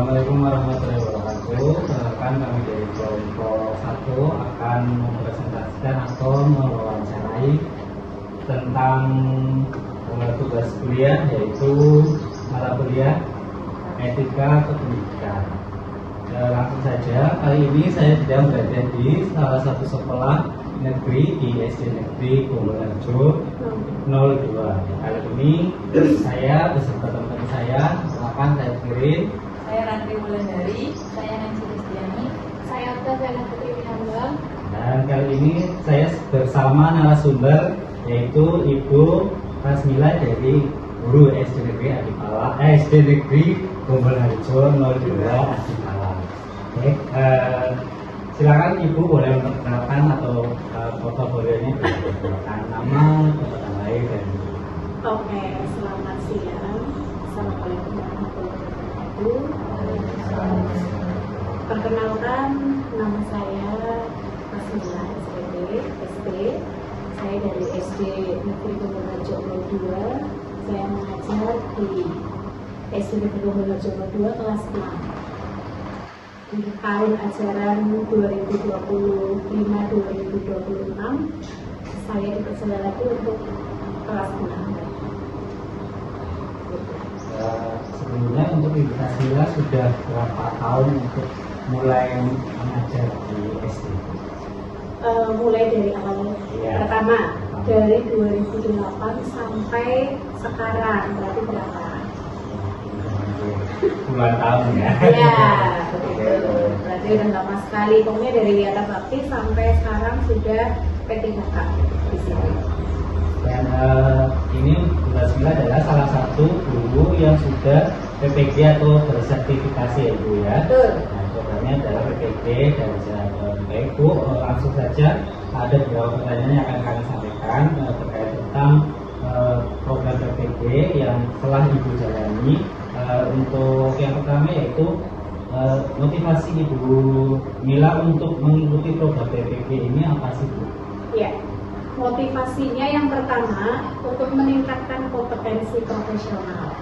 Assalamualaikum warahmatullahi wabarakatuh. Perkenalkan, kami dari kelompok 1 akan mempresentasikan atau mewawancarai tentang tugas kuliah, yaitu mata kuliah etika kependidikan. Langsung saja, kali ini saya sedang berada di salah satu sekolah negeri di SD Negeri Gombolharjo 02. Kali ini saya beserta teman-teman saya, silakan saya kirim. Saya Rantri Wulandari, saya Nancy Kristiani, saya Okta Putri Hambang. Dan kali ini saya bersama narasumber, yaitu Ibu Rasmila dari guru SD Negeri Adipala, SD Negeri Gombolharjo 02 Adipala. Oke, silakan Ibu boleh memperkenalkan atau portofolionya, memperkenalkan nama, tempat lahir dan. Oke, selamat siang. Assalamualaikum warahmatullahi wabarakatuh. Perkenalkan, nama saya Rasmila SD. Saya dari SD Negeri Gombolharjo 02. Saya mengajar di SD Negeri Gombolharjo 02 kelas 6. Di tahun ajaran 2025-2026 saya dipercaya lagi untuk kelas 6. Sebelumnya untuk Ibu Rasmila sudah berapa tahun untuk mulai mengajar di SD? Mulai dari awal pertama dari 2008 sampai sekarang, berarti berapa? Puluhan tahun ya? Ya, betul. Berarti udah lama sekali. Pokoknya dari Wiyata Bakti sampai sekarang sudah P3K di sini. Dan ini Bu Rasmila adalah salah satu guru yang sudah PPG atau bersertifikasi ya Bu ya? Betul. Nah, programnya adalah PPG dan baik Bu, langsung saja ada beberapa pertanyaan yang akan kami sampaikan terkait tentang program PPG yang telah Ibu jalani. Untuk yang pertama yaitu motivasi Ibu Mila untuk mengikuti program PPG ini apa sih Bu? Ya, motivasinya yang pertama untuk meningkatkan kompetensi profesional.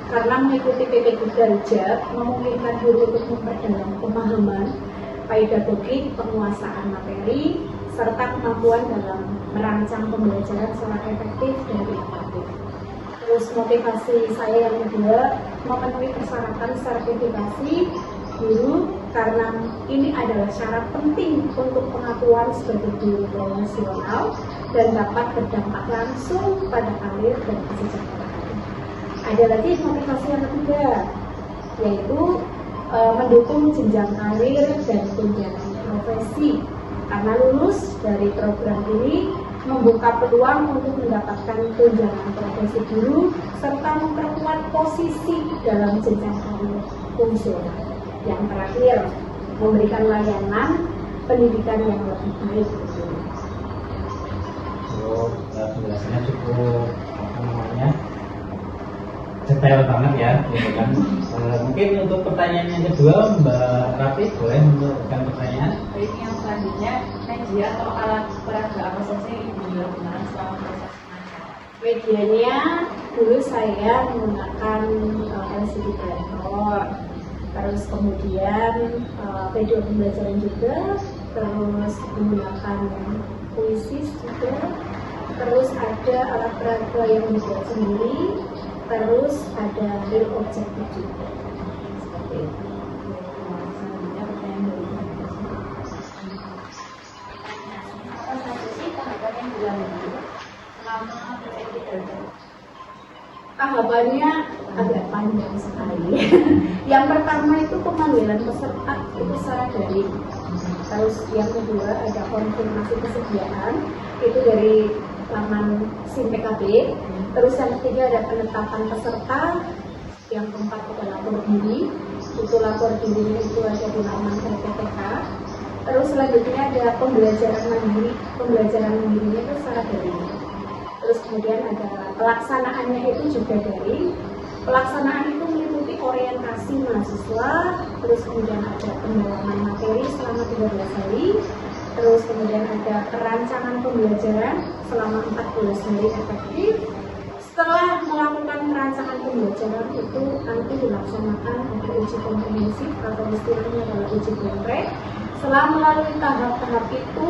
Karena mengikuti PPG Darjat memungkinkan guru untuk memperdalam pemahaman, pedagogik, penguasaan materi, serta kemampuan dalam merancang pembelajaran secara efektif dan inovatif. Terus motivasi saya yang kedua, memenuhi persyaratan sertifikasi guru karena ini adalah syarat penting untuk pengakuan sebagai guru profesional dan dapat berdampak langsung pada karir dan kesejahteraan. Ada lagi motivasi yang ketiga, yaitu mendukung jenjang karir dan tunjangan profesi. Karena lulus dari program ini membuka peluang untuk mendapatkan tunjangan profesi guru serta memperkuat posisi dalam jenjang karir fungsional. Yang terakhir, memberikan layanan pendidikan yang lebih baik. Penjelasannya cukup detail banget ya, gitu kan. Mungkin untuk pertanyaan yang kedua, Mbak Rafi boleh memberikan pertanyaan? Baik, yang selanjutnya, media atau alat peraga apa saja yang Ibu gunakan selama proses mengajar? Medianya dulu saya menggunakan LCD projector, terus kemudian video pembelajaran juga, terus menggunakan puisi juga, terus ada alat peraga yang dibuat sendiri, terus ada real objektif juga. Seperti itu. Selanjutnya pertanyaan dari Ibu. Apa saja sih tahapan yang dilalui selama PPG Darjat? Tahapannya agak panjang sekali. Yang pertama itu pemanggilan peserta itu secara daring. Terus yang kedua ada konfirmasi kesediaan itu dari laman SIM PKB. Terus yang ketiga ada penetapan peserta. Yang keempat ada lapor diri. Itu lapor dirinya itu ada di laman PPTK. Terus selanjutnya ada pembelajaran mandiri. Pembelajaran mandirinya itu secara daring. Terus kemudian ada pelaksanaannya itu juga daring. Pelaksanaan itu meliputi orientasi mahasiswa, terus kemudian ada pendalaman materi selama 13 hari, terus kemudian ada perancangan pembelajaran selama 14 hari efektif. Setelah melakukan perancangan pembelajaran pembelajaran itu nanti dilaksanakan ada uji komprehensif atau istilahnya adalah uji kompreh. Setelah melalui tahap-tahap itu,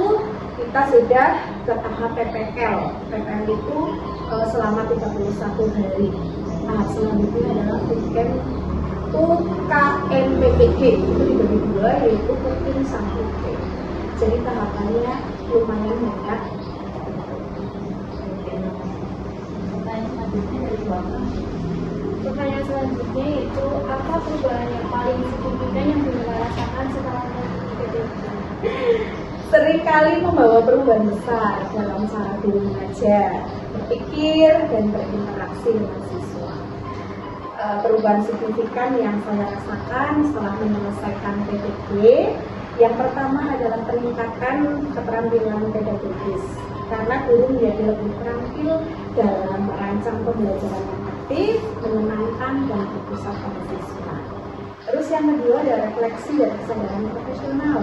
kita sudah ke tahap PPL. PPL itu selama 31 hari. Tahap selanjutnya adalah UKMPPG, itu dibagi dua, yaitu UKIM sama UK. Jadi tahapannya lumayan banyak. Pertanyaan selanjutnya yaitu apa perubahan yang paling signifikan yang Bunda rasakan setelah mengikuti PPG? Seringkali membawa perubahan besar dalam cara guru mengajar, berpikir, dan berinteraksi dengan siswa. Perubahan signifikan yang saya rasakan setelah menyelesaikan PPG, yang pertama adalah peningkatan keterampilan pedagogis, karena guru menjadi lebih terampil dalam merancang pembelajaran yang aktif, menyenangkan, dan berpusat pada siswa. Terus yang kedua ada refleksi dan kesadaran profesional,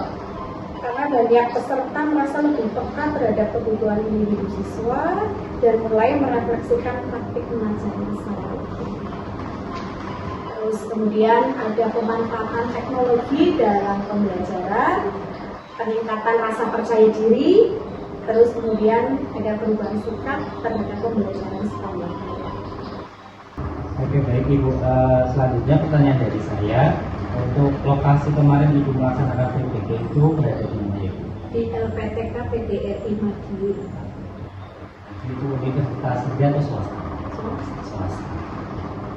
karena banyak peserta merasa lebih peka terhadap kebutuhan individu siswa dan mulai merefleksikan praktik mengajarnya secara utuh. Terus kemudian ada pemanfaatan teknologi dalam pembelajaran, peningkatan rasa percaya diri, terus kemudian ada perubahan sikap terhadap pembelajaran sekolah. Oke, baik Ibu. Selanjutnya pertanyaan dari saya, untuk lokasi kemarin Ibu melaksanakan PPG itu berada di mana Ibu? Di LPTK PDRI Madiun. Itu universitas negeri atau swasta? Swasta.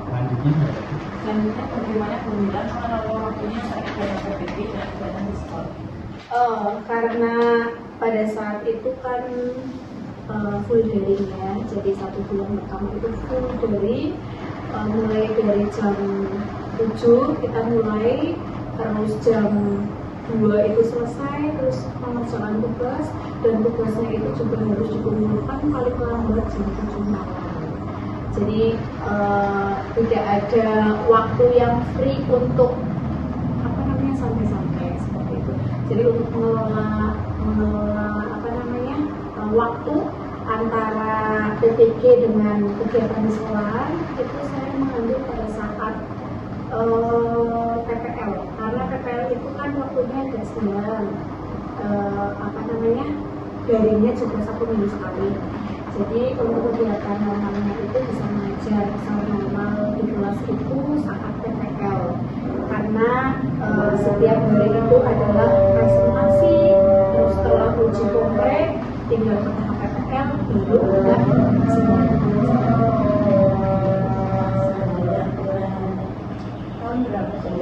Selanjutnya berada di Selanjutnya bagaimana Bunda mengelola waktunya saat ibadah PPG dan ibadah di sekolah? Karena pada saat itu kan full daring ya, jadi 1 bulan pertama itu full daring, mulai dari jam 7 kita mulai, terus jam 2 itu selesai, terus mengerjakan tugas, dan tugasnya itu juga harus dikumpulkan paling lambat jam 7 malam. Jadi tidak ada waktu yang free untuk santai-santai seperti itu. Jadi untuk mengelola waktu antara PPG dengan kegiatan di sekolah itu saya mengambil pada saat PPL, karena PPL itu kan waktunya ada siang, daringnya juga 1 minggu sekali. Jadi untuk kegiatan normalnya itu bisa mengajar secara normal di kelas itu saat PPL, karena setiap hari itu adalah presentasi, terus setelah uji kompreh tinggal ke tahap PPL, baru udah Tahun berapa sih?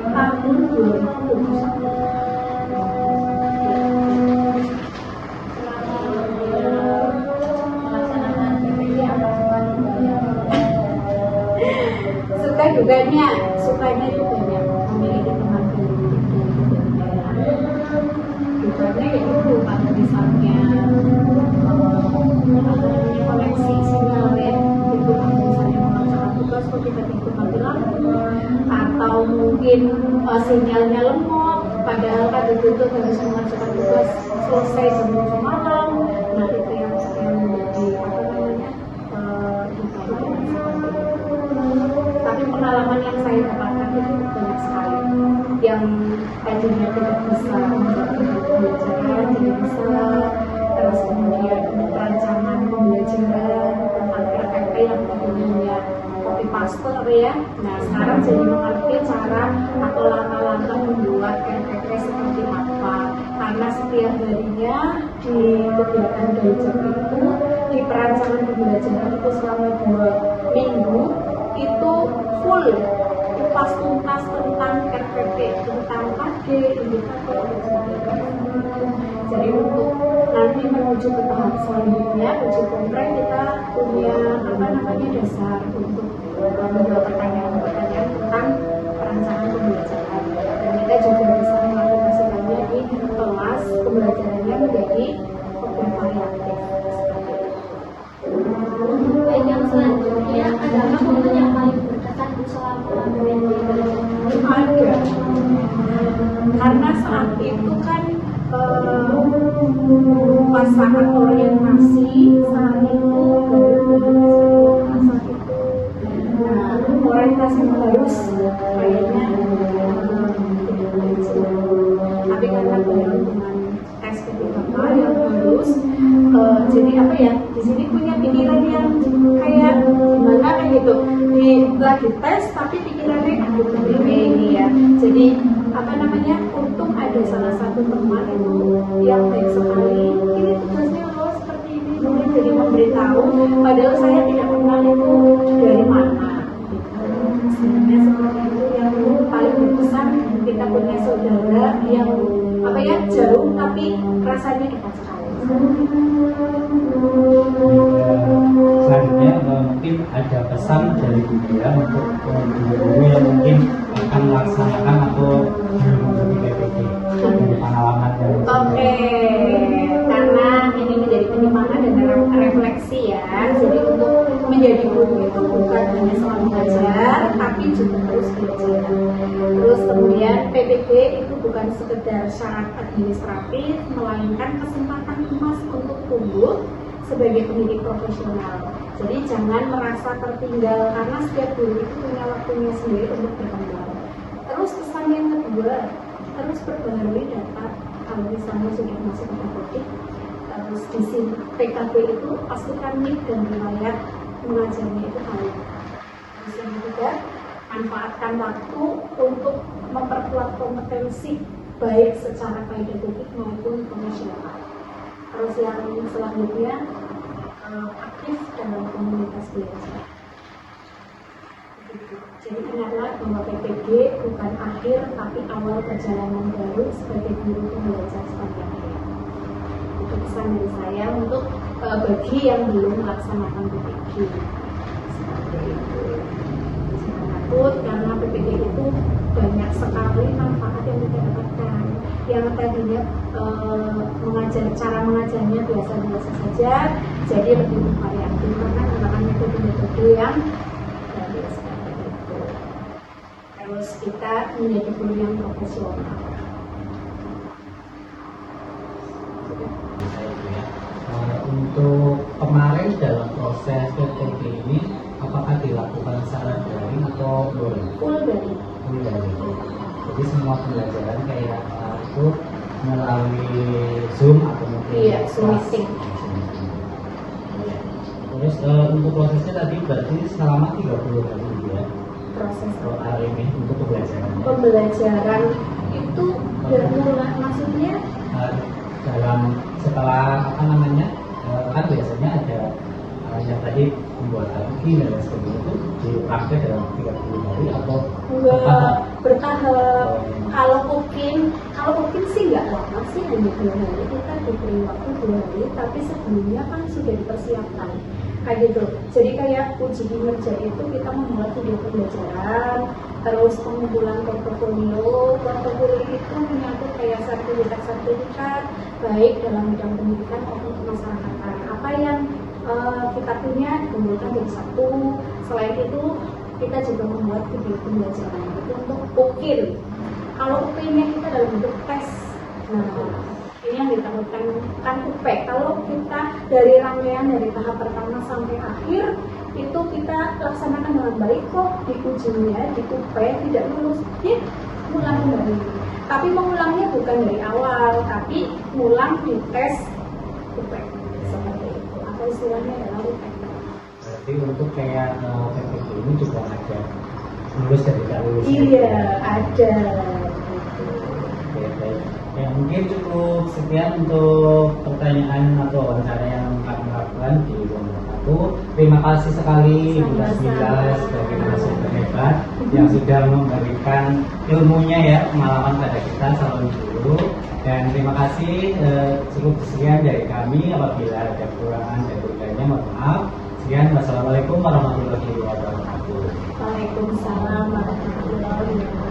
tahun 2021. Sukanya itu banyak, memiliki teman baru dukanya yaitu pada misalnya koneksi sinyal net itu misalnya mengerjakan tugas kok tiba-tiba mati lampu, atau mungkin sinyalnya lemot padahal kan ditutup harus mengerjakan tugas selesai jam 7 malam. Nah itu yang menjadi tapi pengalaman yang saya dapatkan itu banyak sekali, yang tadinya tidak bisa membuat pembelajaran tidak bisa, terus kemudian untuk rancangan pembelajaran tentang RPP yang tadinya copy paste ya, nah sekarang jadi mengerti cara atau langkah-langkah membuat RPP seperti apa, karena setiap harinya di kegiatan belajar itu, di perancangan pembelajaran itu selama 2 minggu itu full kupas tuntas tentang RPP, tentang KG, indikator, dan sebagainya. Jadi untuk nanti menuju ke tahap selanjutnya uji kompreh kita punya dasar untuk menjawab pertanyaan-pertanyaan tentang perancangan pembelajaran, dan kita juga bisa mengaplikasikannya di kelas pembelajarannya menjadi program variatif. Baik, yang selanjutnya adalah momen yang paling berkesan selama PPG. Ada, karena saat itu kan pas saat orientasi, saat itu jadi apa ya, di sini punya pikiran yang kayak gimana kayak gitu, lagi tes tapi pikirannya aduh ini ya. Jadi apa namanya, untung ada salah satu teman itu yang baik sekali, ini tugasnya loh seperti ini, kemudian jadi memberitahu, padahal saya tidak kenal itu dari mana. Sebenarnya seperti itu yang paling berkesan, kita punya saudara yang apa ya, jauh tapi rasanya dekat sekali. Selanjutnya mungkin ada pesan dari Bunda ya untuk guru yang mungkin akan melaksanakan atau belum mengikuti PPG dari pengalaman dari Oke, karena ini menjadi penyemangat dan refleksi ya. Jadi untuk menjadi guru itu bukan hanya soal mengajar, tapi juga terus belajar. Terus kemudian PPG itu bukan sekedar syarat administratif, melainkan kesempatan emas untuk tumbuh sebagai pendidik profesional. Jadi jangan merasa tertinggal karena setiap guru itu punya waktunya sendiri untuk berkembang. Terus pesan yang kedua, terus perbaharui data. Kalau misalnya sudah masuk ke PPG, terus di sini PKB itu pastikan nik dan riwayat mengajarnya itu baik. Terus yang ketiga, manfaatkan waktu untuk memperkuat kompetensi baik secara pedagogik maupun profesional. Terus yang selanjutnya, aktif dalam komunitas belajar. Jadi ingatlah bahwa PPG bukan akhir tapi awal perjalanan baru sebagai guru pembelajar sepanjang hidup. Itu pesan dari saya untuk bagi yang belum melaksanakan PPG. Seperti itu. Jangan takut karena PPG itu banyak sekali manfaat yang kita dapatkan. Yang tadinya cara mengajarnya biasa-biasa saja, jadi lebih bervariatif karena menggunakan metode-metode yang bagus seperti itu. Terus kita menjadi guru yang profesional. Untuk kemarin dalam proses PPG ini apakah dilakukan secara daring atau luring? Full dari Full daring. Jadi semua pembelajaran kayak itu melalui Zoom atau mungkin Iya, Zoom meeting. Terus untuk prosesnya tadi berarti selama 30 hari ya proses hari ini untuk pembelajarannya. pembelajaran itu bermula maksudnya Dalam setelah apa namanya kan biasanya ada yang tadi pembuatan bikin dan lain sebagainya itu dipraktek dalam 30 hari atau enggak bertahap. Kalau mungkin sih nggak lama sih, hanya 2 hari, kita diberi waktu 2 hari, tapi sebelumnya kan sudah dipersiapkan kayak gitu. Jadi kayak uji kinerja itu kita membuat video pembelajaran, terus pengumpulan portofolio itu menyangkut kayak sertifikat baik dalam bidang pendidikan maupun kemasyarakatan. Apa yang kita punya dikumpulkan jadi satu. Selain itu kita juga membuat video pembelajaran itu untuk ukir. Kalau UP-nya kita dalam bentuk tes. Nah, ini yang ditakutkan kan UP. Kalau kita dari rangkaian dari tahap pertama sampai akhir itu kita laksanakan dengan baik, kok di ujinya di UP tidak lulus, ya ulang kembali. Tapi mengulangnya bukan dari awal, tapi ulang di tes UP seperti itu. Apa istilahnya adalah UP. berarti untuk kayak PPG ini juga ada lulus dan tidak lulus. Iya, ada. Oke, baik. Ya, mungkin cukup sekian untuk pertanyaan atau wawancara yang kami lakukan di ruang satu. Terima kasih sekali Ibu Tasmila sebagai narasumber hebat yang sudah memberikan ilmunya ya, pengalaman pada kita calon guru. Dan terima kasih, cukup sekian dari kami. Apabila ada kekurangan dan berikutnya mohon maaf. Sekian, wassalamualaikum warahmatullahi wabarakatuh. Waalaikumsalam warahmatullahi wabarakatuh.